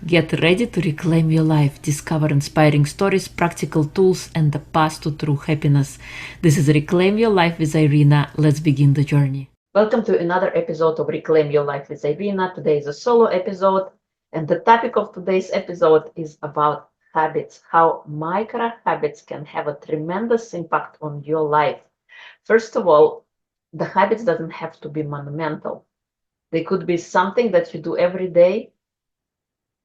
Get ready to reclaim your life, discover inspiring stories, practical tools, and the path to true happiness. This is Reclaim Your Life with Irina. Let's begin the journey. Welcome to another episode of Reclaim Your Life with Irina. Today is a solo episode, and the topic of today's episode is about habits, how micro habits can have a tremendous impact on your life. First of all, the habits doesn't have to be monumental. They could be something that you do every day,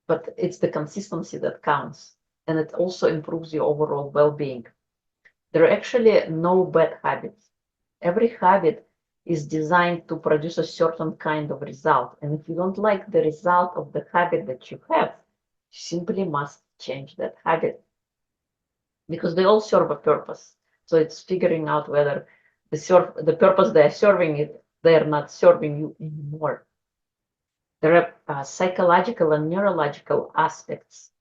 but it's the consistency that counts, and it also improves your overall well-being. There are actually no bad habits. Every habit is designed to produce a certain kind of result, and if you don't like the result of the habit that you have, you simply must change that habit, because they all serve a purpose. So it's figuring out whether the purpose they are serving they are not serving you anymore. There are psychological and neurological aspects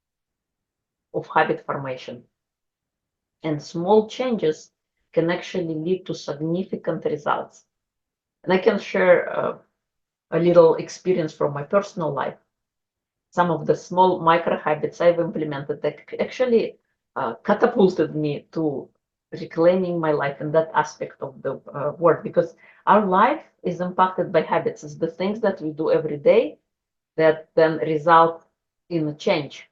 of habit formation, and small changes can actually lead to significant results. And I can share a little experience from my personal life. Some of the small micro habits I've implemented that actually catapulted me to reclaiming my life in that aspect of the word, because our life is impacted by habits. It's the things that we do every day that then result in a change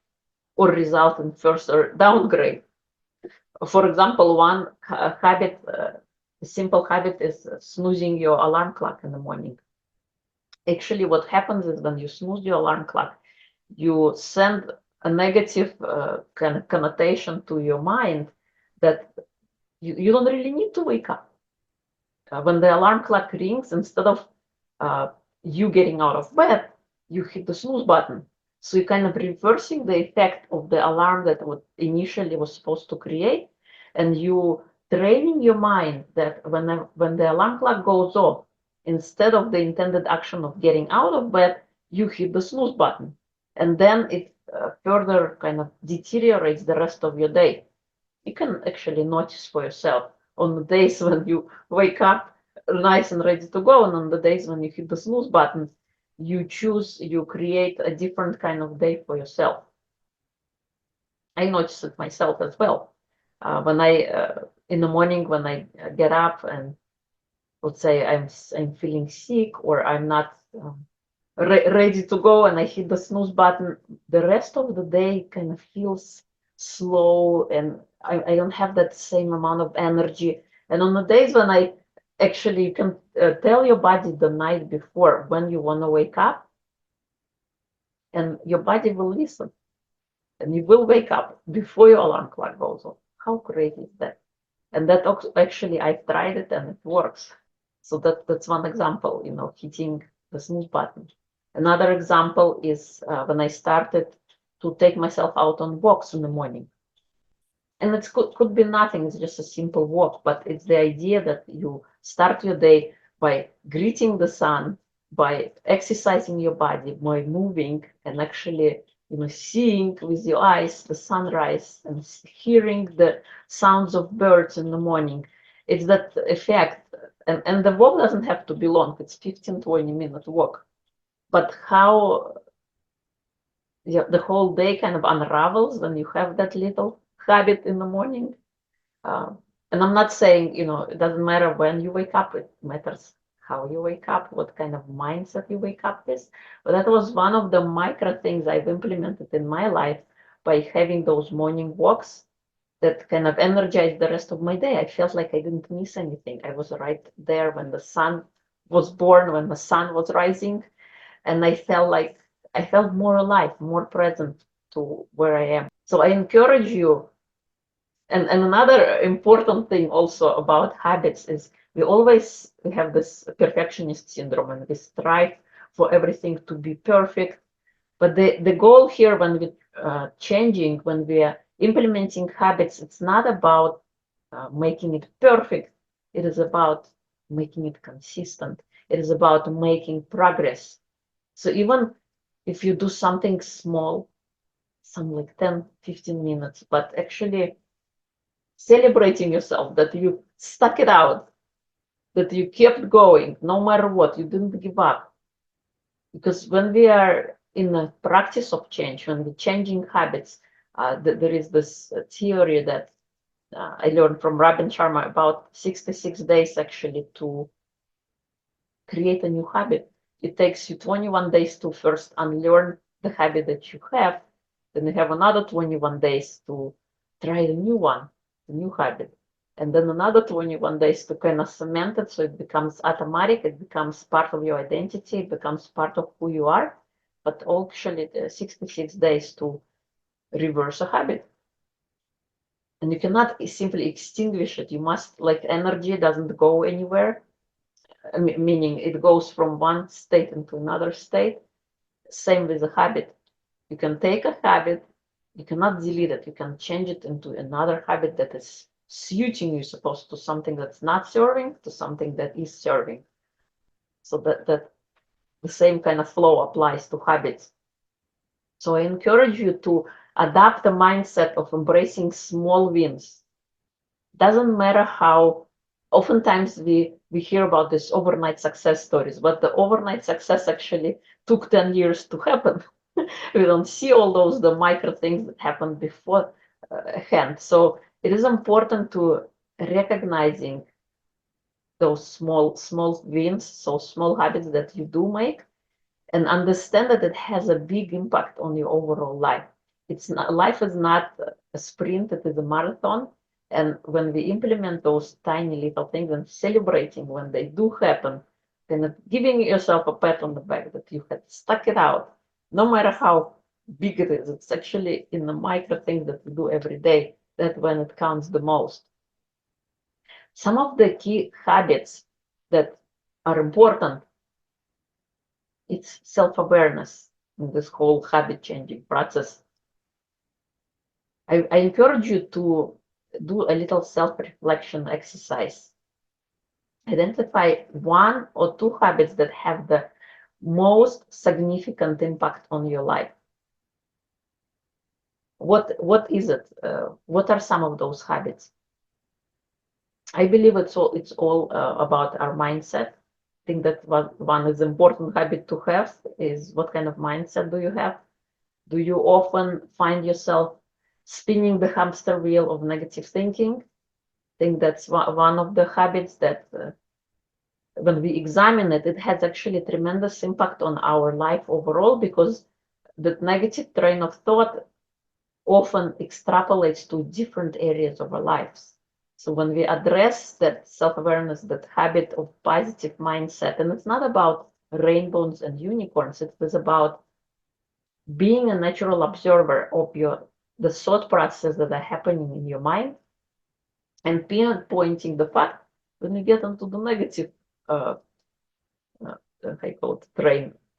or result in further downgrade. For example, one habit, a simple habit, is snoozing your alarm clock in the morning. Actually, what happens is when you snooze your alarm clock, you send a negative kind of connotation to your mind that you don't really need to wake up. When the alarm clock rings, instead of you getting out of bed, you hit the snooze button. So you're kind of reversing the effect of the alarm that initially was supposed to create, and you training your mind that when the alarm clock goes off, instead of the intended action of getting out of bed, you hit the snooze button, and then it further kind of deteriorates the rest of your day. You can actually notice for yourself on the days when you wake up nice and ready to go, and on the days when you hit the snooze button, you create a different kind of day for yourself. I notice it myself as well. When in the morning, when I get up and let's say I'm feeling sick, or I'm not ready to go, and I hit the snooze button, the rest of the day kind of feels slow, and I don't have that same amount of energy. And on the days when you can tell your body the night before when you want to wake up, and your body will listen, and you will wake up before your alarm clock goes off. How great is that? And that actually, I've tried it and it works. So that's one example, hitting the snooze button. Another example is when I started to take myself out on walks in the morning. And it could be nothing, it's just a simple walk, but it's the idea that you start your day by greeting the sun, by exercising your body, by moving, and actually seeing with your eyes the sunrise and hearing the sounds of birds in the morning. It's that effect. And the walk doesn't have to be long, it's 15-20 minute walk. But how the whole day kind of unravels when you have that little habit in the morning. And I'm not saying, it doesn't matter when you wake up, it matters how you wake up, what kind of mindset you wake up with. But that was one of the micro things I've implemented in my life by having those morning walks that kind of energized the rest of my day. I felt like I didn't miss anything. I was right there when the sun was born, when the sun was rising, and I felt more alive, more present to where I am. So I encourage you. And another important thing also about habits is we have this perfectionist syndrome, and we strive for everything to be perfect. But the goal here when we are implementing habits, it's not about making it perfect. It is about making it consistent. It is about making progress. So even if you do something small, some like 10-15 minutes, but actually celebrating yourself that you stuck it out, that you kept going no matter what, you didn't give up. Because when we are in the practice of change, when we're changing habits, there is this theory that I learned from Robin Sharma about 66 days actually to create a new habit. It takes you 21 days to first unlearn the habit that you have. Then you have another 21 days to try the new one, the new habit. And then another 21 days to kind of cement it so it becomes automatic, it becomes part of your identity, it becomes part of who you are. But actually, 66 days to reverse a habit. And you cannot simply extinguish it. You must, like energy doesn't go anywhere, meaning it goes from one state into another state. Same with a habit. You can take a habit, you cannot delete it. You can change it into another habit that is suiting you, supposed to something that's not serving to something that is serving. So that the same kind of flow applies to habits. So I encourage you to adopt a mindset of embracing small wins. Doesn't matter how oftentimes we hear about these overnight success stories, but the overnight success actually took 10 years to happen. We don't see all those the micro things that happened before hand. So it is important to recognizing those small wins, so small habits that you do make, and understand that it has a big impact on your overall life. It's not, life is not a sprint, it is a marathon. And when we implement those tiny little things and celebrating when they do happen, then giving yourself a pat on the back that you had stuck it out, no matter how big it is, it's actually in the micro things that we do every day that when it counts the most. Some of the key habits that are important, it's self-awareness in this whole habit changing process. I encourage you to do a little self-reflection exercise. Identify one or two habits that have the most significant impact on your life. What is it? What are some of those habits? I believe it's all about our mindset. I think that one is important habit to have is what kind of mindset do you have? Do you often find yourself spinning the hamster wheel of negative thinking? I think that's one of the habits that when we examine it, it has actually tremendous impact on our life overall, because that negative train of thought often extrapolates to different areas of our lives. So when we address that self-awareness, that habit of positive mindset, and it's not about rainbows and unicorns, it is about being a natural observer of the thought processes that are happening in your mind, and pinpointing the fact when you get into the negative I call it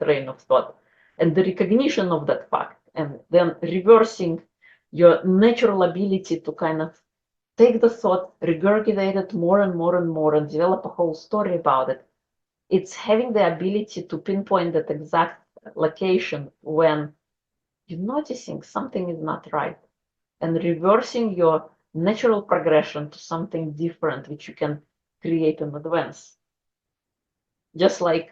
train of thought, and the recognition of that fact, and then reversing your natural ability to kind of take the thought, regurgitate it more and more and more, and develop a whole story about it. It's having the ability to pinpoint that exact location when you're noticing something is not right, and reversing your natural progression to something different, which you can create in advance. Just like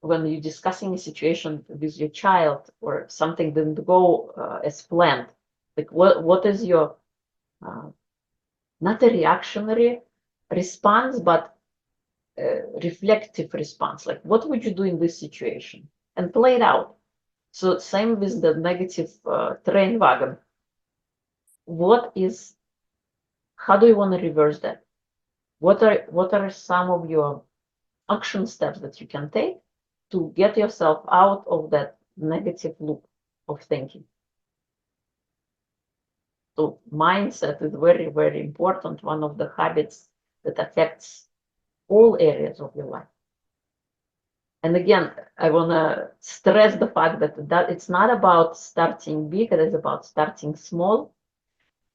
when you're discussing a situation with your child or something didn't go as planned, like what is your not a reactionary response, but reflective response, like what would you do in this situation, and play it out. So same with the negative train wagon. How do you want to reverse that? What are some of your action steps that you can take to get yourself out of that negative loop of thinking? So mindset is very, very important, one of the habits that affects all areas of your life. And again, I want to stress the fact that it's not about starting big, it is about starting small,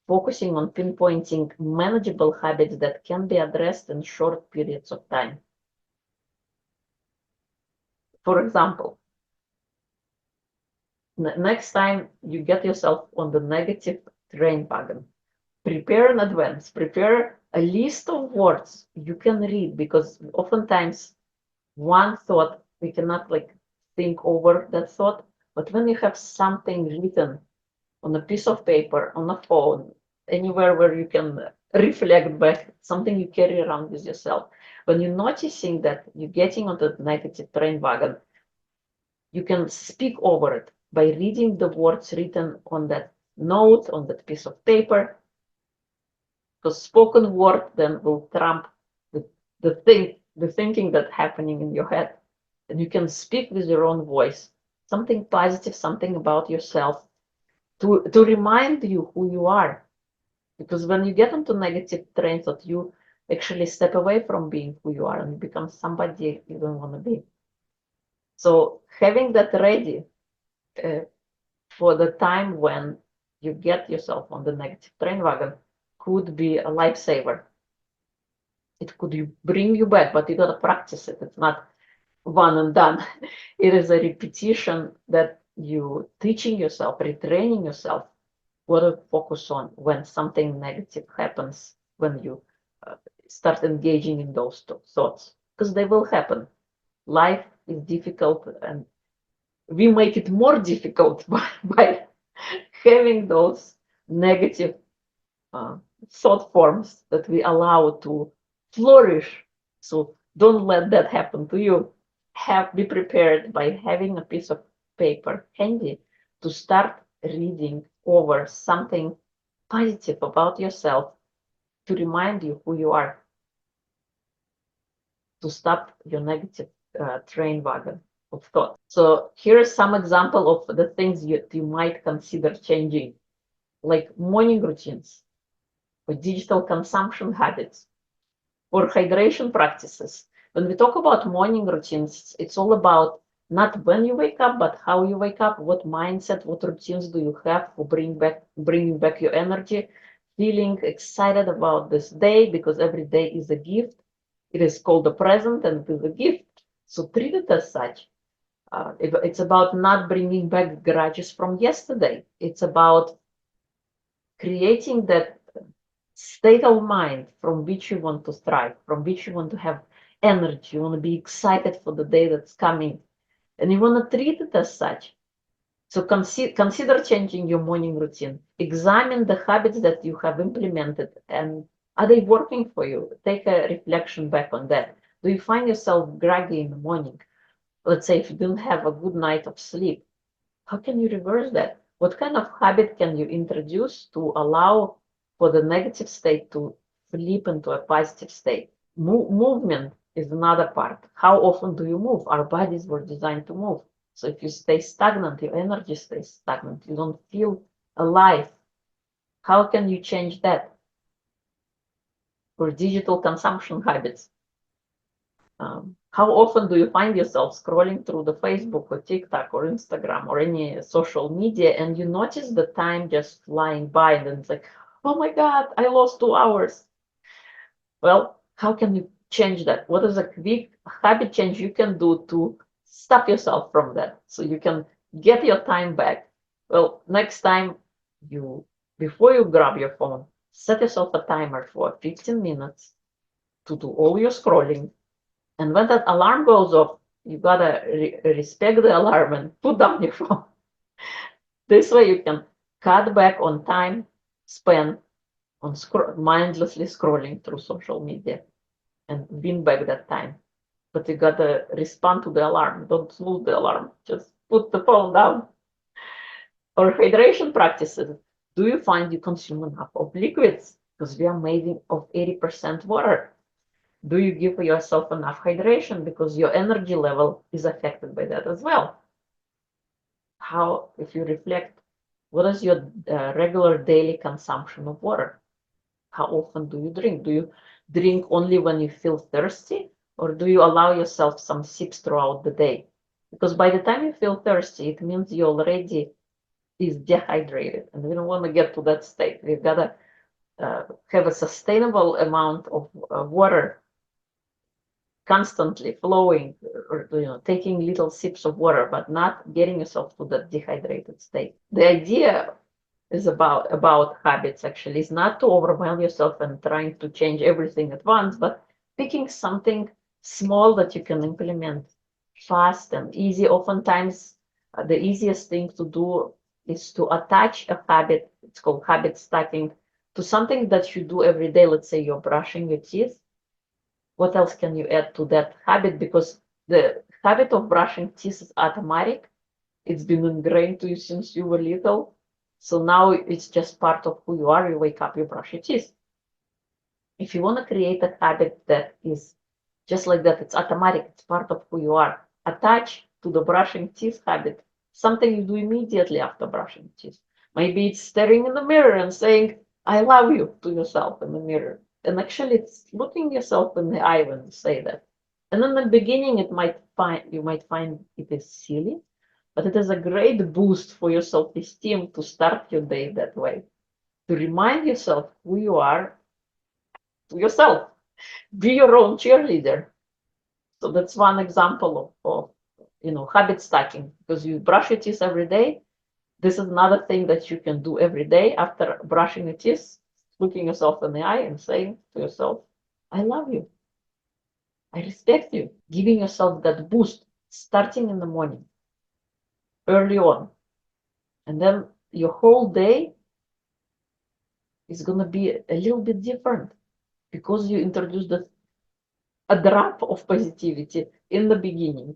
focusing on pinpointing manageable habits that can be addressed in short periods of time. For example, next time you get yourself on the negative train wagon, prepare in advance, prepare a list of words you can read, because oftentimes one thought, we cannot like think over that thought. But when you have something written on a piece of paper, on a phone, anywhere where you can reflect back, something you carry around with yourself, when you're noticing that you're getting on the negative train wagon, you can speak over it by reading the words written on that note, on that piece of paper, because spoken word then will trump the thinking that's happening in your head. And you can speak with your own voice, something positive, something about yourself, to remind you who you are. Because when you get into negative trains, that you actually step away from being who you are and you become somebody you don't want to be. So having that ready for the time when you get yourself on the negative train wagon could be a lifesaver. It could bring you back, but you gotta practice it. It's not one and done. It is a repetition that you teaching yourself, retraining yourself what to focus on when something negative happens, when you start engaging in those thoughts, because they will happen. Life is difficult, and we make it more difficult by having those negative thought forms that we allow to flourish. So don't let that happen to you. Be prepared by having a piece of paper handy to start reading over something positive about yourself to remind you who you are, to stop your negative train wagon of thought. So here is some example of the things you might consider changing, like morning routines or digital consumption habits or hydration practices. When we talk about morning routines, it's all about not when you wake up, but how you wake up, what mindset, what routines do you have for bringing back your energy, feeling excited about this day, because every day is a gift. It is called the present and it is a gift. So treat it as such. It's about not bringing back grudges from yesterday. It's about creating that state of mind from which you want to strive, from which you want to have energy, you want to be excited for the day that's coming, and you want to treat it as such. So consider changing your morning routine. Examine the habits that you have implemented and are they working for you? Take a reflection back on that. Do you find yourself groggy in the morning? Let's say if you didn't have a good night of sleep, how can you reverse that? What kind of habit can you introduce to allow for the negative state to flip into a positive state? Movement is another part. How often do you move? Our bodies were designed to move. So if you stay stagnant, your energy stays stagnant. You don't feel alive. How can you change that? Or digital consumption habits. How often do you find yourself scrolling through the Facebook or TikTok or Instagram or any social media and you notice the time just flying by and then it's like, oh my God, I lost 2 hours. Well, how can you change that? What is a quick habit change you can do to stop yourself from that so you can get your time back? Well, next time before you grab your phone, set yourself a timer for 15 minutes to do all your scrolling. And when that alarm goes off, you gotta respect the alarm and put down your phone. This way you can cut back on time spent on mindlessly scrolling through social media and win back that time. But you gotta respond to the alarm. Don't lose the alarm. Just put the phone down. Or hydration practices. Do you find you consume enough of liquids? Because we are made of 80% water. Do you give yourself enough hydration? Because your energy level is affected by that as well. How, if you reflect, what is your regular daily consumption of water? How often do you drink? Do you drink only when you feel thirsty? Or do you allow yourself some sips throughout the day? Because by the time you feel thirsty, it means you already is dehydrated. And we don't want to get to that state. We've got to have a sustainable amount of water constantly flowing, or taking little sips of water, but not getting yourself to that dehydrated state. The idea is about habits actually is not to overwhelm yourself and trying to change everything at once, but picking something small that you can implement fast and easy. Oftentimes The easiest thing to do is to attach a habit, it's called habit stacking, to something that you do every day. Let's say you're brushing your teeth. What else can you add to that habit? Because the habit of brushing teeth is automatic. It's been ingrained to you since you were little. So now it's just part of who you are. You wake up, you brush your teeth. If you want to create a habit that is just like that, it's automatic, it's part of who you are. Attach to the brushing teeth habit something you do immediately after brushing teeth. Maybe it's staring in the mirror and saying, I love you to yourself in the mirror. And actually, it's looking yourself in the eye when you say that. And in the beginning, you might find it is silly, but it is a great boost for your self-esteem to start your day that way. To remind yourself who you are to yourself. Be your own cheerleader. So that's one example of habit stacking, because you brush your teeth every day. This is another thing that you can do every day after brushing your teeth, looking yourself in the eye and saying to yourself, I love you. I respect you. Giving yourself that boost starting in the morning, early on. And then your whole day is going to be a little bit different because you introduced a drop of positivity in the beginning,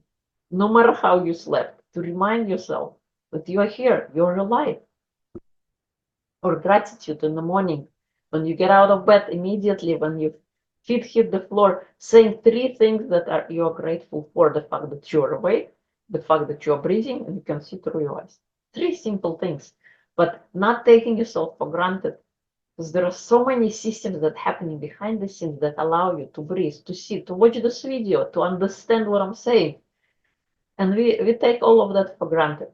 no matter how you slept, to remind yourself that you are here, you're alive. Or gratitude in the morning, when you get out of bed immediately, when your feet hit the floor, saying 3 things that you're grateful for: the fact that you're awake, the fact that you're breathing, and you can see through your eyes. 3 simple things, but not taking yourself for granted. Because there are so many systems that are happening behind the scenes that allow you to breathe, to see, to watch this video, to understand what I'm saying. And we take all of that for granted.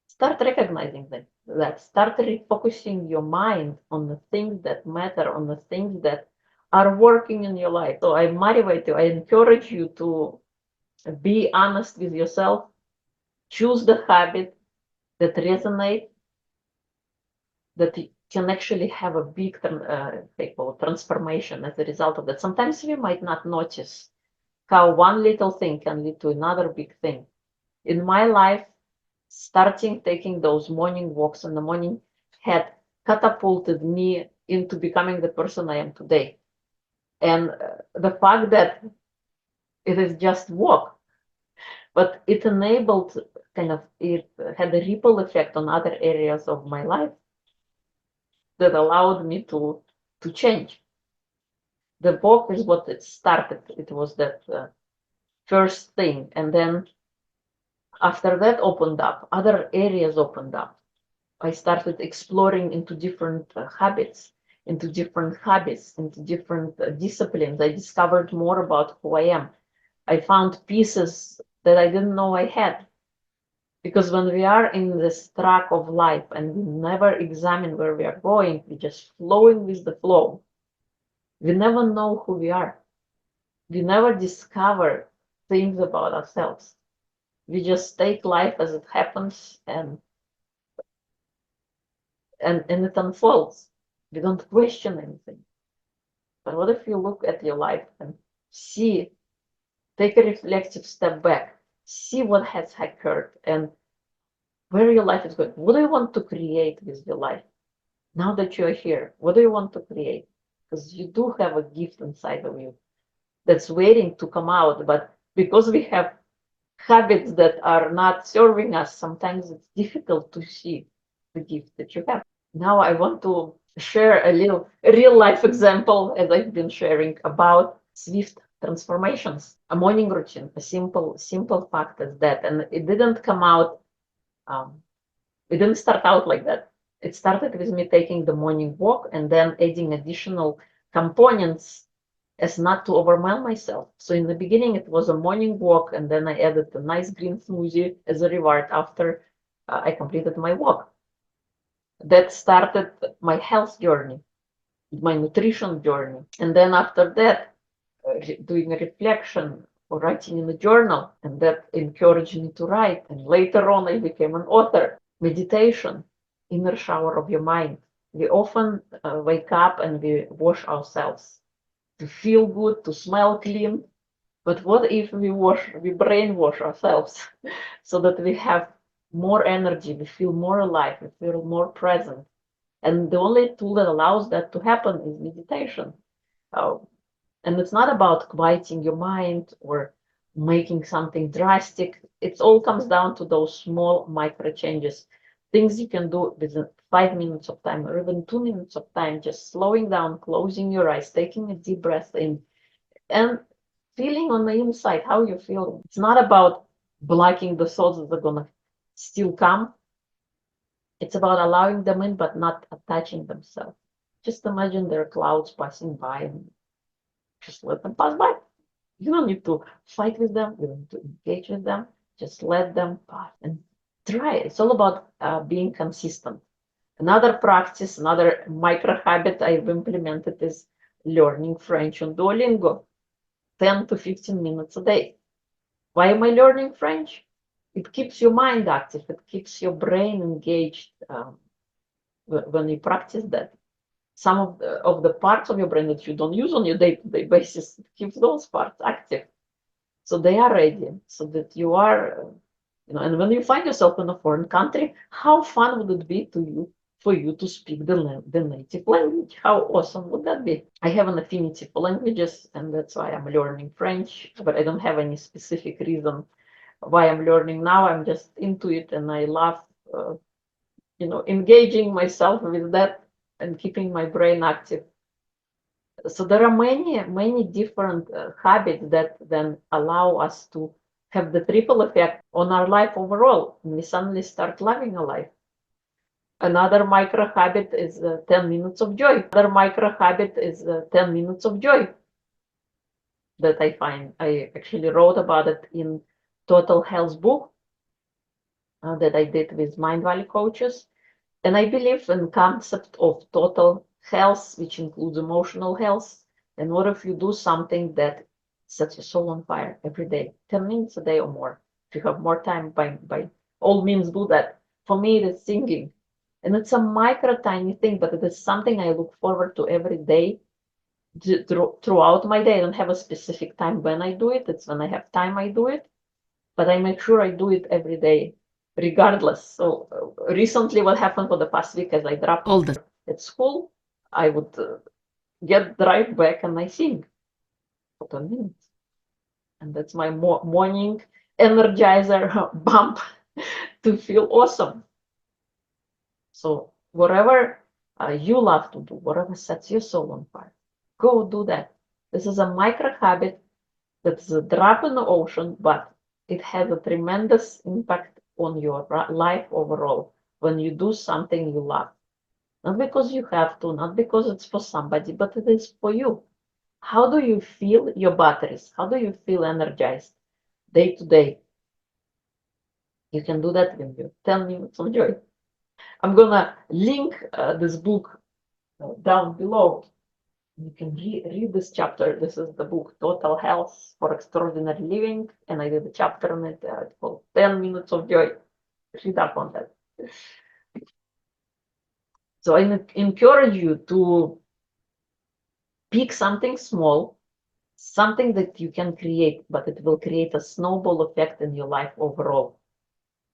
Start recognizing that. Start refocusing your mind on the things that matter, on the things that are working in your life. So I motivate you, I encourage you to be honest with yourself, choose the habit that resonates, that can actually have a big transformation as a result of that. Sometimes we might not notice how one little thing can lead to another big thing. In my life, starting taking those morning walks in the morning had catapulted me into becoming the person I am today. And the fact that it is just walk, but it enabled it had a ripple effect on other areas of my life that allowed me to change. The walk is what it started. It was that first thing. And then after that opened up, other areas opened up. I started exploring into different habits, into different hobbies, into different disciplines. I discovered more about who I am. I found pieces that I didn't know I had. Because when we are in this track of life and we never examine where we are going, we're just flowing with the flow. We never know who we are. We never discover things about ourselves. We just take life as it happens and it unfolds. We don't question anything. But what if you look at your life and see, take a reflective step back, see what has occurred and where your life is going? What do you want to create with your life? Now that you're here, what do you want to create? Because you do have a gift inside of you that's waiting to come out. But because we have habits that are not serving us, sometimes it's difficult to see the gift that you have. Now I want to share a real life example, as I've been sharing, about swift transformations. A morning routine, a simple fact is that, and it didn't come out, it didn't start out like that. It started with me taking the morning walk and then adding additional components as not to overwhelm myself. So in the beginning, it was a morning walk, and then I added a nice green smoothie as a reward after I completed my walk. That started my health journey, my nutrition journey. And then after that, doing a reflection or writing in a journal, and that encouraged me to write. And later on, I became an author. Meditation, inner shower of your mind. We often wake up and we wash ourselves to feel good, to smell clean, But what if we brainwash ourselves so that we have more energy, we feel more alive, we feel more present? And the only tool that allows that to happen is meditation. Uh, and it's not about quieting your mind or making something drastic. It all comes down to those small micro changes, things you can do within 5 minutes of time or even 2 minutes of time, just slowing down, closing your eyes, taking a deep breath in, and feeling on the inside how you feel. It's not about blocking the thoughts that are gonna still come. It's about allowing them in but not attaching themselves. Just imagine there are clouds passing by and just let them pass by. You don't need to fight with them, you don't need to engage with them, just let them pass and try. It's all about being consistent. Another practice, another micro habit I've implemented is learning French on Duolingo, 10 to 15 minutes a day. Why am I learning French? It keeps your mind active, it keeps your brain engaged when you practice that. Some of the parts of your brain that you don't use on your day-to-day basis, it keeps those parts active. So they are ready, so that you are, and when you find yourself in a foreign country, how fun would it be for you to speak the native language? How awesome would that be? I have an affinity for languages, and that's why I'm learning French, but I don't have any specific reason why I'm learning now. I'm just into it, and I love, engaging myself with that and keeping my brain active. So there are many different habits that then allow us to have the triple effect on our life overall, and we suddenly start loving our life. Another micro habit is 10 minutes of joy. Another micro habit is 10 minutes of joy that I find. I actually wrote about it in Total Health book that I did with Mind Valley coaches. And I believe in concept of total health, which includes emotional health. And what if you do something that sets your soul on fire every day, 10 minutes a day or more? If you have more time, by all means do that. For me, it is singing. And it's a micro tiny thing, but it is something I look forward to every day throughout my day. I don't have a specific time when I do it. It's when I have time I do it. But I make sure I do it every day, regardless. So recently, what happened for the past week, as I dropped all the at school, I would drive back and I sing for 10 minutes. And that's my morning energizer bump to feel awesome. So whatever you love to do, whatever sets your soul on fire, go do that. This is a micro habit that's a drop in the ocean, but it has a tremendous impact on your life overall when you do something you love. Not because you have to, not because it's for somebody, but it is for you. How do you feel your batteries? How do you feel energized day to day? You can do that with your 10 minutes of joy. I'm gonna link this book down below. You can read this chapter. This is the book Total Health for Extraordinary Living, and I did a chapter on it called 10 Minutes of Joy. Read up on that. So I encourage you to pick something small, something that you can create, but it will create a snowball effect in your life overall.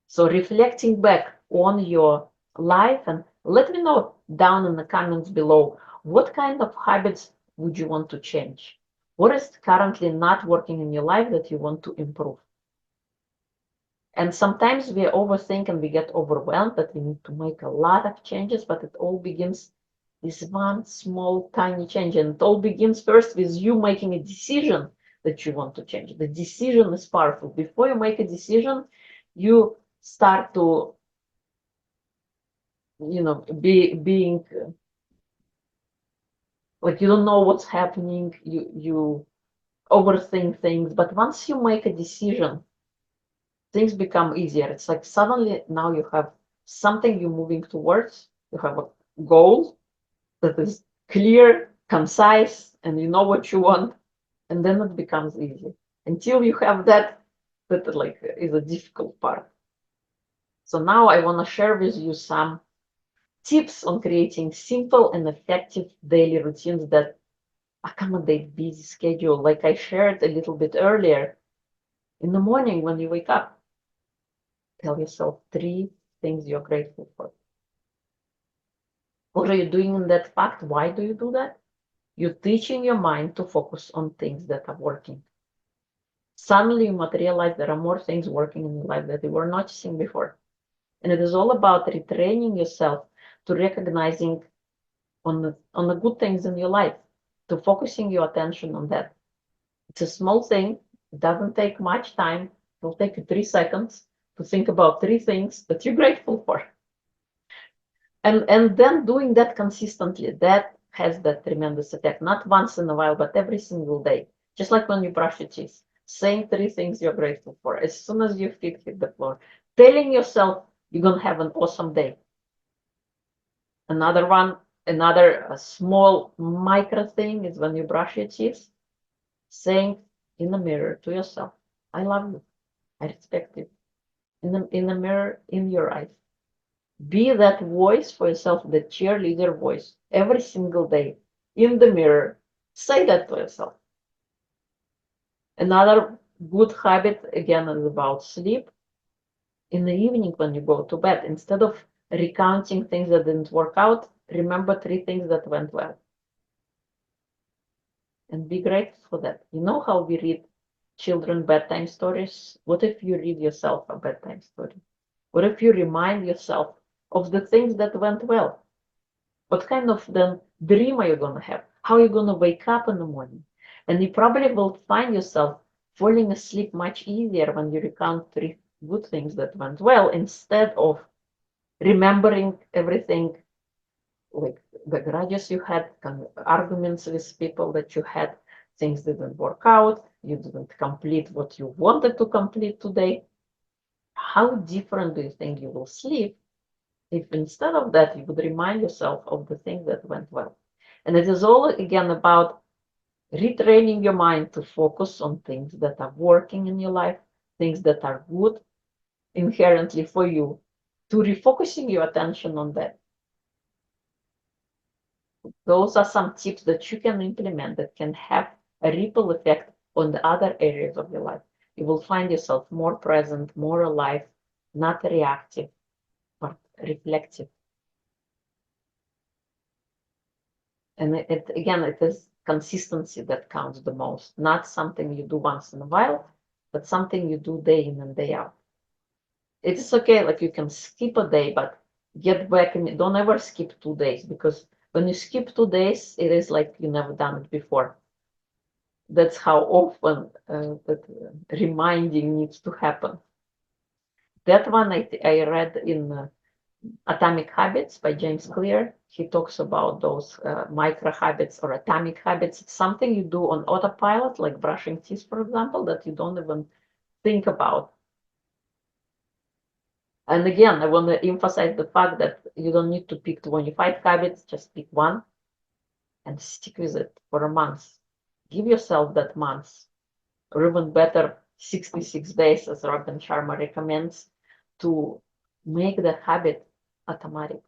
So reflecting back on your life, and let me know down in the comments below, what kind of habits would you want to change? What is currently not working in your life that you want to improve? And sometimes we overthink and we get overwhelmed that we need to make a lot of changes, but it all begins with one small, tiny change. And it all begins first with you making a decision that you want to change. The decision is powerful. Before you make a decision, you start to, being like you don't know what's happening. You overthink things. But once you make a decision, things become easier. It's like suddenly now you have something you're moving towards. You have a goal that is clear, concise, and you know what you want, and then it becomes easy. Until you have that like is a difficult part. So now I want to share with you some tips on creating simple and effective daily routines that accommodate busy schedule. Like I shared a little bit earlier, in the morning when you wake up, tell yourself 3 things you're grateful for. What are you doing in that fact? Why do you do that? You're teaching your mind to focus on things that are working. Suddenly you materialize there are more things working in your life that you were noticing before. And it is all about retraining yourself to recognizing on the good things in your life, to focusing your attention on that. It's a small thing. It doesn't take much time. It will take you 3 seconds to think about 3 things that you're grateful for. And then doing that consistently, that has that tremendous effect. Not once in a while, but every single day. Just like when you brush your teeth, saying 3 things you're grateful for. As soon as your feet hit the floor, telling yourself you're gonna have an awesome day. Another one, another small micro thing is when you brush your teeth, saying in the mirror to yourself, I love you, I respect you. In the mirror, in your eyes. Be that voice for yourself, the cheerleader voice, every single day in the mirror. Say that to yourself. Another good habit, again, is about sleep. In the evening, when you go to bed, instead of recounting things that didn't work out, remember 3 things that went well. And be grateful for that. You know how we read children bedtime stories? What if you read yourself a bedtime story? What if you remind yourself of the things that went well? What kind of then dream are you going to have? How are you going to wake up in the morning? And you probably will find yourself falling asleep much easier when you recount 3 good things that went well instead of remembering everything, like the grudges you had, arguments with people that you had, things didn't work out, you didn't complete what you wanted to complete today. How different do you think you will sleep if instead of that you would remind yourself of the things that went well? And it is all again about retraining your mind to focus on things that are working in your life, things that are good inherently for you, to refocusing your attention on that. Those are some tips that you can implement that can have a ripple effect on the other areas of your life. You will find yourself more present, more alive, not reactive, but reflective. And it is consistency that counts the most, not something you do once in a while, but something you do day in and day out. It is okay, like you can skip a day, but get back and don't ever skip 2 days, because when you skip 2 days, it is like you never done it before. That's how often that reminding needs to happen. That one I read in Atomic Habits by James Clear. He talks about those micro habits or atomic habits. It's something you do on autopilot, like brushing teeth, for example, that you don't even think about. And again, I want to emphasize the fact that you don't need to pick 25 habits, just pick one and stick with it for a month. Give yourself that month, or even better, 66 days, as Robin Sharma recommends, to make the habit automatic.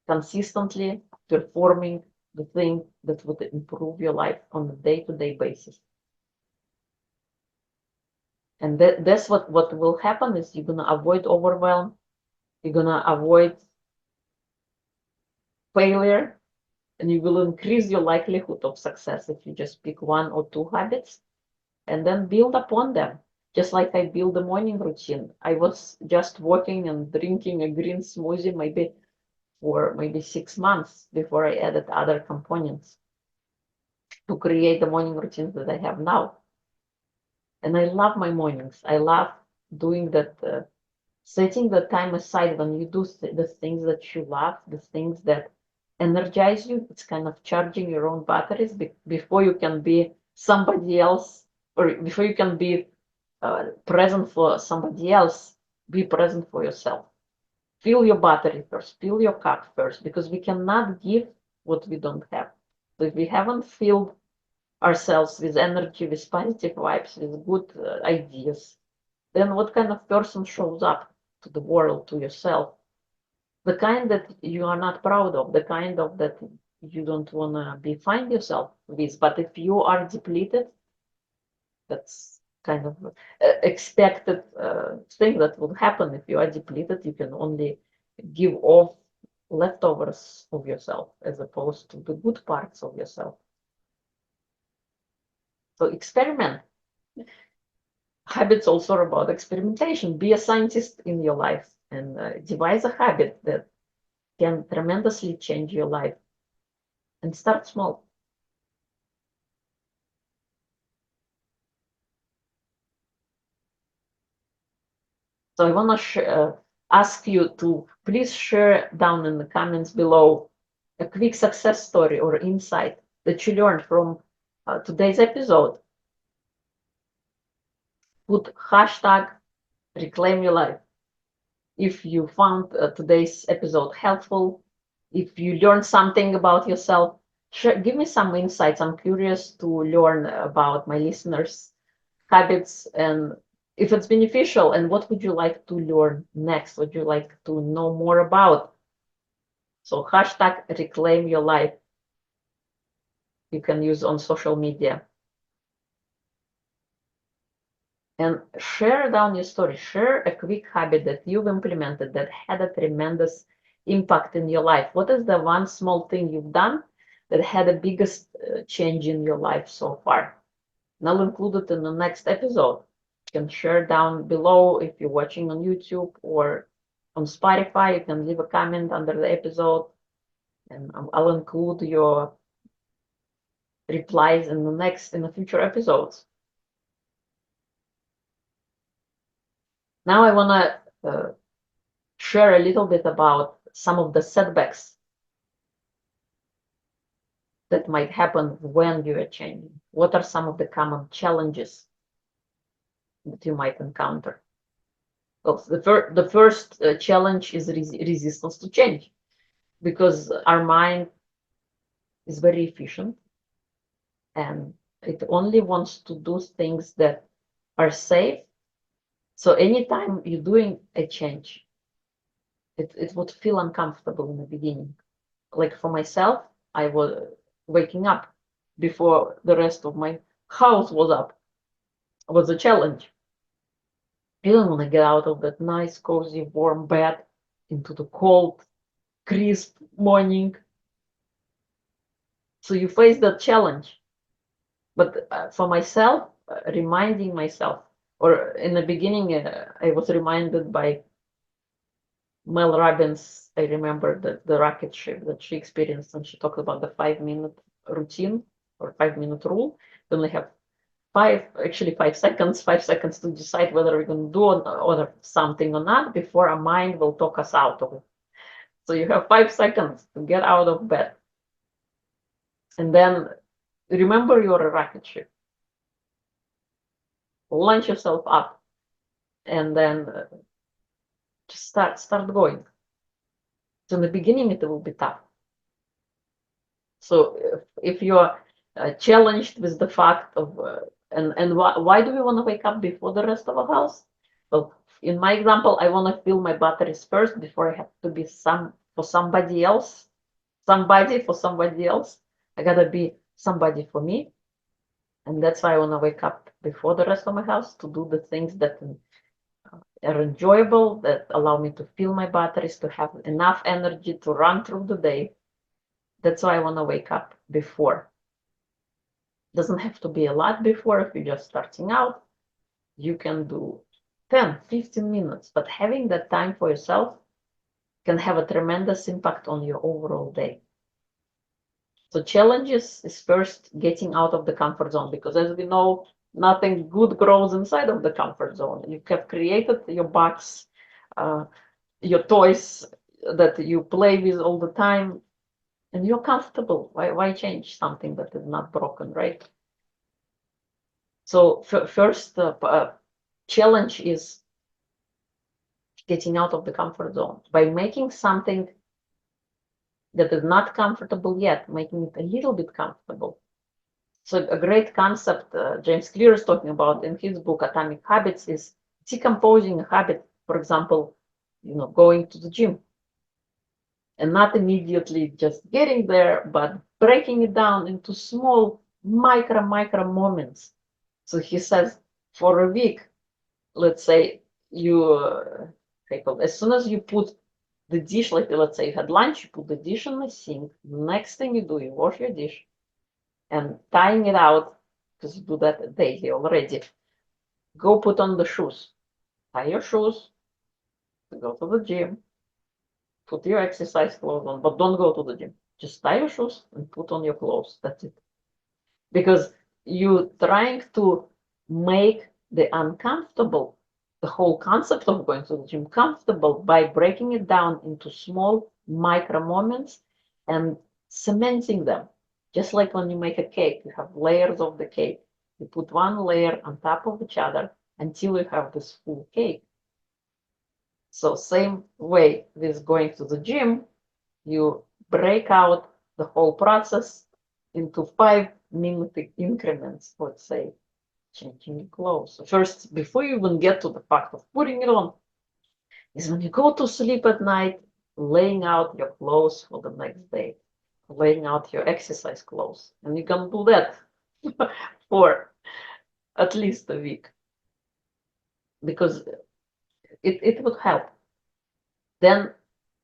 Consistently performing the thing that would improve your life on a day-to-day basis. And that's what will happen is you're gonna avoid overwhelm, you're gonna avoid failure, and you will increase your likelihood of success if you just pick 1 or 2 habits and then build upon them. Just like I build a morning routine. I was just walking and drinking a green smoothie maybe for 6 months before I added other components to create the morning routines that I have now. And I love my mornings. I love doing that, setting the time aside when you do the things that you love, the things that energize you. It's kind of charging your own batteries before you can be somebody else, or before you can be present for somebody else. Be present for yourself. Fill your battery first, fill your cup first, because we cannot give what we don't have. So if we haven't filled ourselves with energy, with positive vibes, with good ideas, then what kind of person shows up to the world, to yourself? the kind that you are not proud of, the kind of that you don't want to find yourself with. But if you are depleted, that's kind of expected thing that would happen. If you are depleted, you can only give off leftovers of yourself as opposed to the good parts of yourself. So experiment. Habits also are about experimentation. Be a scientist in your life and devise a habit that can tremendously change your life, and start small. So I want to ask you to please share down in the comments below a quick success story or insight that you learned from today's episode. Put hashtag reclaim your life. If you found today's episode helpful, if you learned something about yourself, give me some insights. I'm curious to learn about my listeners' habits and if it's beneficial, and what would you like to learn next? Would you like to know more about? So hashtag reclaim your life. You can use on social media. And share down your story. Share a quick habit that you've implemented that had a tremendous impact in your life. What is the one small thing you've done that had the biggest change in your life so far? And I'll include it in the next episode. You can share down below if you're watching on YouTube or on Spotify. You can leave a comment under the episode, and I'll include your replies in the future episodes. Now I want to share a little bit about some of the setbacks that might happen when you are changing. What are some of the common challenges that you might encounter? Well, the first challenge is resistance to change, because our mind is very efficient and it only wants to do things that are safe. So anytime you're doing a change, it would feel uncomfortable in the beginning. Like for myself, I was waking up before the rest of my house was up. It was a challenge. You don't want to get out of that nice, cozy, warm bed into the cold, crisp morning. So you face that challenge. But for myself, reminding myself, or in the beginning, I was reminded by Mel Robbins. I remember the rocket ship that she experienced, and she talked about the 5-minute routine or 5-minute rule. We only have 5 seconds to decide whether we're going to do or something or not before our mind will talk us out of it. So you have 5 seconds to get out of bed. And then remember you're a rocket ship. Launch yourself up and then just start going. So in the beginning, it will be tough. So if you're challenged with the fact of, and why do we want to wake up before the rest of the house? Well, in my example, I want to fill my batteries first before I have to be for somebody else. Somebody for somebody else. I gotta be somebody for me. And that's why I want to wake up before the rest of my house to do the things that are enjoyable, that allow me to fill my batteries, to have enough energy to run through the day. That's why I want to wake up before. Doesn't have to be a lot before. If you're just starting out, you can do 10-15 minutes, but having that time for yourself can have a tremendous impact on your overall day. So challenges is first getting out of the comfort zone, because as we know, nothing good grows inside of the comfort zone. You have created your box, your toys that you play with all the time, and you're comfortable. Why change something that is not broken, right? So first challenge is getting out of the comfort zone by making something that is not comfortable yet, making it a little bit comfortable. So a great concept James Clear is talking about in his book Atomic Habits is decomposing a habit. For example, going to the gym. and not immediately just getting there, but breaking it down into small micro moments. So he says for a week, let's say you as soon as you put the dish, like let's say you had lunch, you put the dish in the sink. Next thing you do, you wash your dish and tying it out, because you do that daily already. Go put on the shoes. Tie your shoes, go to the gym, put your exercise clothes on, but don't go to the gym. Just tie your shoes and put on your clothes. That's it. Because you're trying to make the uncomfortable, the whole concept of going to the gym, comfortable by breaking it down into small micro moments and cementing them. Just like when you make a cake, you have layers of the cake. You put one layer on top of each other until you have this full cake. So same way with going to the gym, you break out the whole process into 5-minute increments, let's say, changing clothes. First, before you even get to the fact of putting it on, is when you go to sleep at night, laying out your clothes for the next day, laying out your exercise clothes. And you can do that for at least a week, because it would help. Then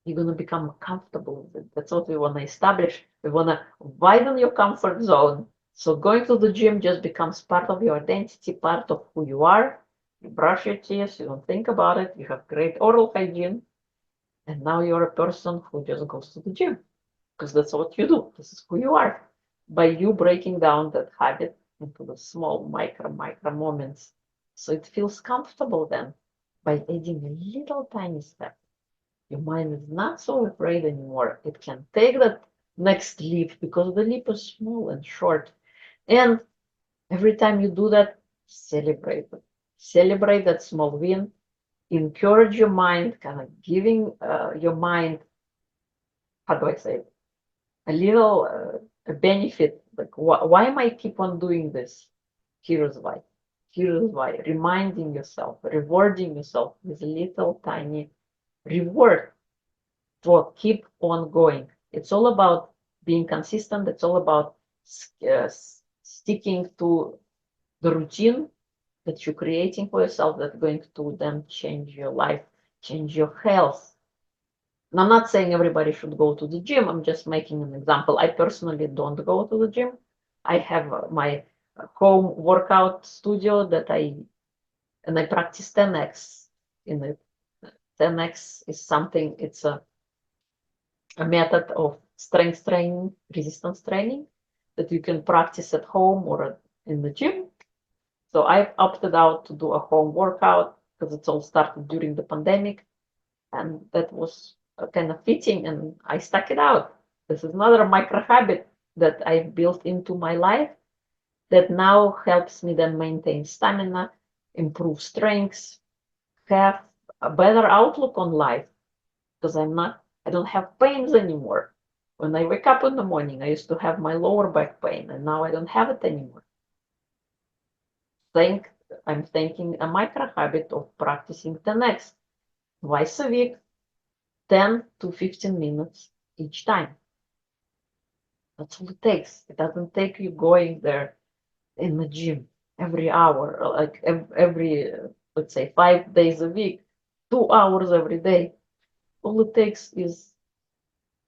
you're going to become comfortable with it. That's what we want to establish. We want to widen your comfort zone. So going to the gym just becomes part of your identity, part of who you are. You brush your teeth, you don't think about it, you have great oral hygiene, and now you're a person who just goes to the gym because that's what you do. This is who you are. By you breaking down that habit into the small micro moments, so it feels comfortable then by adding a little tiny step. Your mind is not so afraid anymore. It can take that next leap because the leap is small and short. And every time you do that, celebrate it. Celebrate that small win. Encourage your mind, kind of giving your mind, how do I say it, a little a benefit. Like, why am I keep on doing this? Here's why. Here's why. Reminding yourself, rewarding yourself with a little tiny reward for keep on going. It's all about being consistent. It's all about sticking to the routine that you're creating for yourself that's going to then change your life, change your health. And I'm not saying everybody should go to the gym. I'm just making an example. I personally don't go to the gym. I have my home workout studio that I practice 10x in it. 10x is something, it's a method of strength training, resistance training that you can practice at home or in the gym. So I've opted out to do a home workout because it's all started during the pandemic, and that was kind of fitting, and I stuck it out. This is another micro habit that I've built into my life that now helps me then maintain stamina, improve strengths, have a better outlook on life because I don't have pains anymore. When I wake up in the morning, I used to have my lower back pain, and now I don't have it anymore. I'm thinking a micro habit of practicing the next twice a week, 10 to 15 minutes each time. That's all it takes. It doesn't take you going there in the gym every hour, like every let's say 5 days a week, 2 hours every day. All it takes is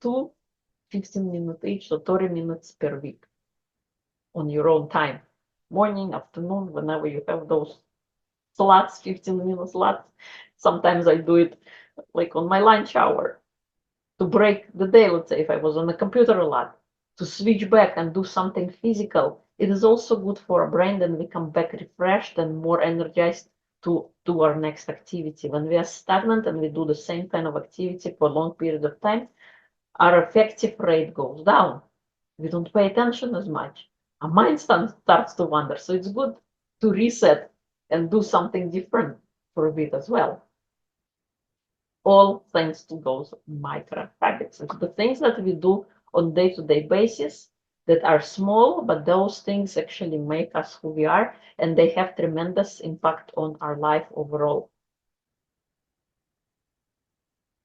15 minutes each, so 30 minutes per week on your own time. Morning, afternoon, whenever you have those slots, 15-minute slots. Sometimes I do it like on my lunch hour to break the day. Let's say if I was on the computer a lot, to switch back and do something physical. It is also good for our brain, and we come back refreshed and more energized to do our next activity. When we are stagnant and we do the same kind of activity for a long period of time, our effective rate goes down. We don't pay attention as much. Our mind starts to wander. So it's good to reset and do something different for a bit as well. All thanks to those micro habits. It's the things that we do on day-to-day basis that are small, but those things actually make us who we are, and they have tremendous impact on our life overall.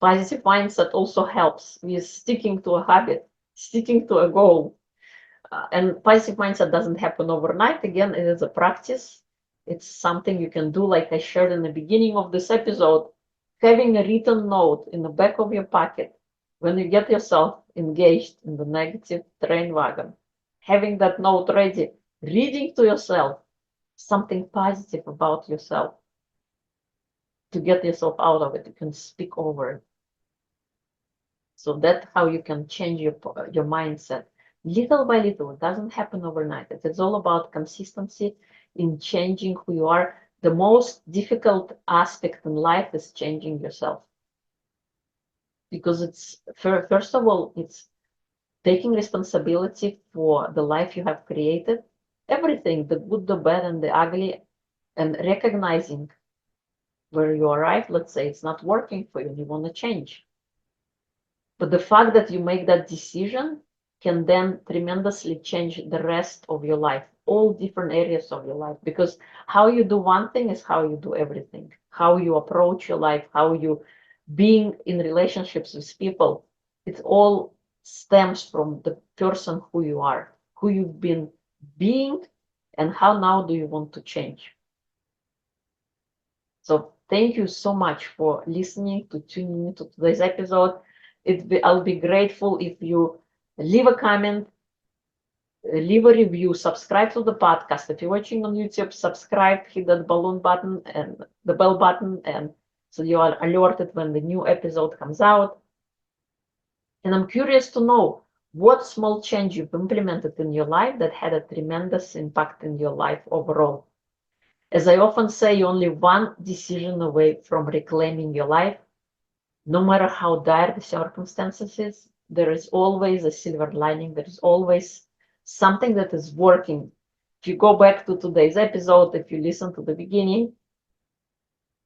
Positive mindset also helps with sticking to a habit, sticking to a goal. And positive mindset doesn't happen overnight. Again, it is a practice. It's something you can do, like I shared in the beginning of this episode, having a written note in the back of your pocket when you get yourself engaged in the negative train wagon, having that note ready, reading to yourself something positive about yourself to get yourself out of it. You can speak over it. So that's how you can change your mindset little by little. It doesn't happen overnight. It's all about consistency in changing who you are. The most difficult aspect in life is changing yourself, because it's first of all, it's taking responsibility for the life you have created, everything, the good, the bad, and the ugly, and recognizing where you arrive. Let's say it's not working for you and you want to change. But the fact that you make that decision can then tremendously change the rest of your life, all different areas of your life. Because how you do one thing is how you do everything. How you approach your life, how you being in relationships with people, it all stems from the person who you are, who you've been being, and how now do you want to change. So thank you so much for listening, to tuning into today's episode. I'll be grateful if you leave a comment, leave a review, subscribe to the podcast. If you're watching on YouTube, subscribe, hit that balloon button and the bell button, and so you are alerted when the new episode comes out. And I'm curious to know what small change you've implemented in your life that had a tremendous impact in your life overall. As I often say, you're only one decision away from reclaiming your life. No matter how dire the circumstances is, there is always a silver lining. There is always something that is working. If you go back to today's episode, if you listen to the beginning,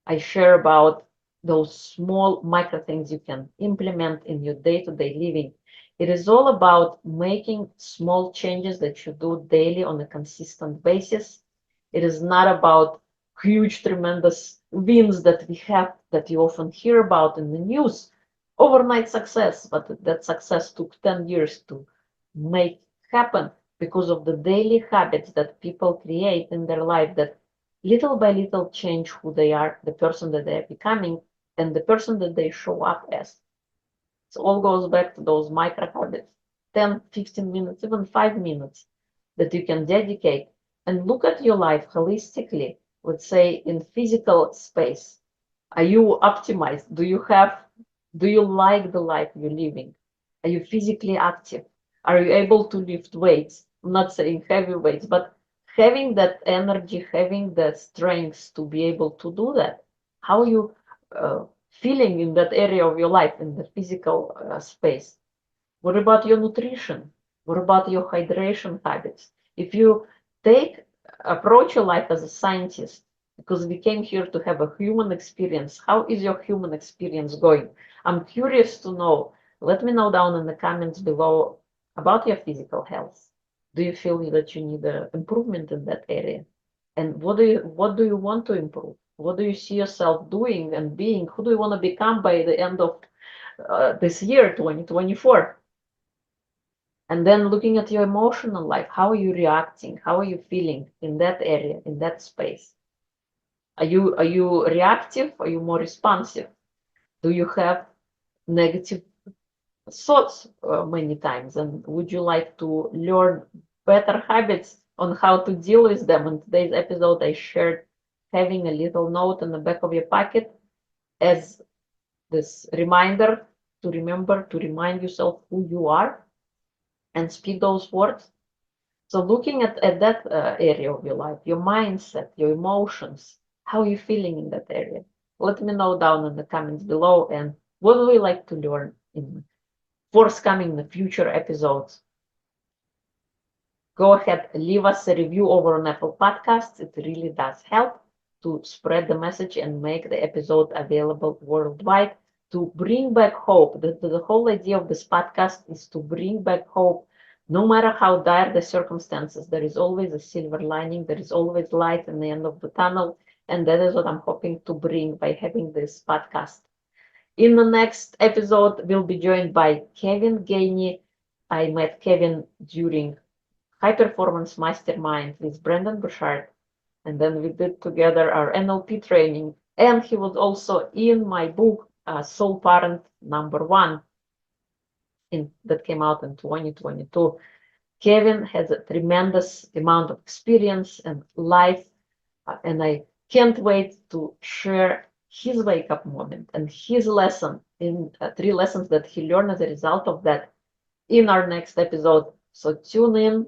I share about those small micro things you can implement in your day-to-day living. It is all about making small changes that you do daily on a consistent basis. It is not about huge, tremendous wins that we have, that you often hear about in the news, overnight success, but that success took 10 years to make happen because of the daily habits that people create in their life that little by little change who they are, the person that they're becoming, and the person that they show up as. It all goes back to those micro habits, 10, 15 minutes, even 5 minutes that you can dedicate and look at your life holistically, let's say in physical space. Are you optimized? Do you like the life you're living? Are you physically active? Are you able to lift weights? I'm not saying heavy weights, but having that energy, having the strength to be able to do that. How are you feeling in that area of your life, in the physical space? What about your nutrition? What about your hydration habits? If you approach your life as a scientist, because we came here to have a human experience, how is your human experience going? I'm curious to know. Let me know down in the comments below about your physical health. Do you feel that you need an improvement in that area? And what do you want to improve? What do you see yourself doing and being? Who do you want to become by the end of this year, 2024? And then looking at your emotional life, how are you reacting? How are you feeling in that area, in that space? Are you reactive? Are you more responsive? Do you have negative thoughts many times? And would you like to learn better habits on how to deal with them? In today's episode, I shared having a little note in the back of your pocket as this reminder to remember to remind yourself who you are and speak those words. So looking at that area of your life, your mindset, your emotions, how are you feeling in that area? Let me know down in the comments below. And what would you like to learn in forthcoming the future episodes? Go ahead, leave us a review over on Apple Podcasts. It really does help to spread the message and make the episode available worldwide, to bring back hope. The whole idea of this podcast is to bring back hope. No matter how dire the circumstances, there is always a silver lining. There is always light in the end of the tunnel. And that is what I'm hoping to bring by having this podcast. In the next episode, we'll be joined by Kevin Gainey. I met Kevin during High Performance Mastermind with Brendan Burchard, and then we did together our NLP training. And he was also in my book, Soul Parent #1, that came out in 2022. Kevin has a tremendous amount of experience and life, and I can't wait to share his wake up moment and his lesson in 3 lessons that he learned as a result of that in our next episode. So tune in,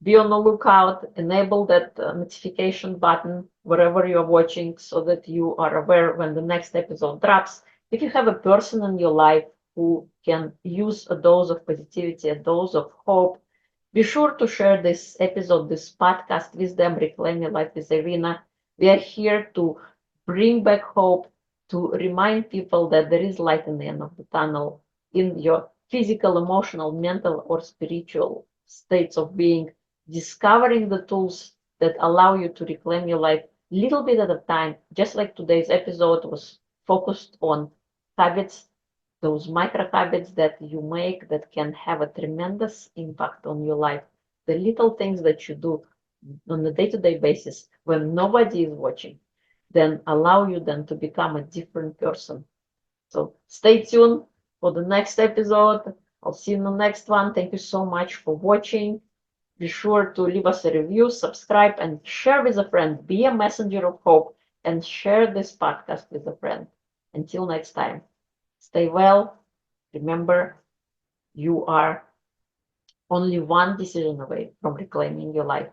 be on the lookout, enable that notification button wherever you're watching so that you are aware when the next episode drops. If you have a person in your life who can use a dose of positivity, a dose of hope, be sure to share this episode, this podcast with them. Reclaim Your Life with Irina. We are here to bring back hope, to remind people that there is light in the end of the tunnel in your physical, emotional, mental, or spiritual states of being, discovering the tools that allow you to reclaim your life little bit at a time, just like today's episode was focused on habits, those micro habits that you make that can have a tremendous impact on your life. The little things that you do on a day-to-day basis when nobody is watching, then allow you then to become a different person. So stay tuned for the next episode. I'll see you in the next one. Thank you so much for watching. Be sure to leave us a review, subscribe, and share with a friend. Be a messenger of hope and share this podcast with a friend. Until next time, stay well. Remember, you are only one decision away from reclaiming your life.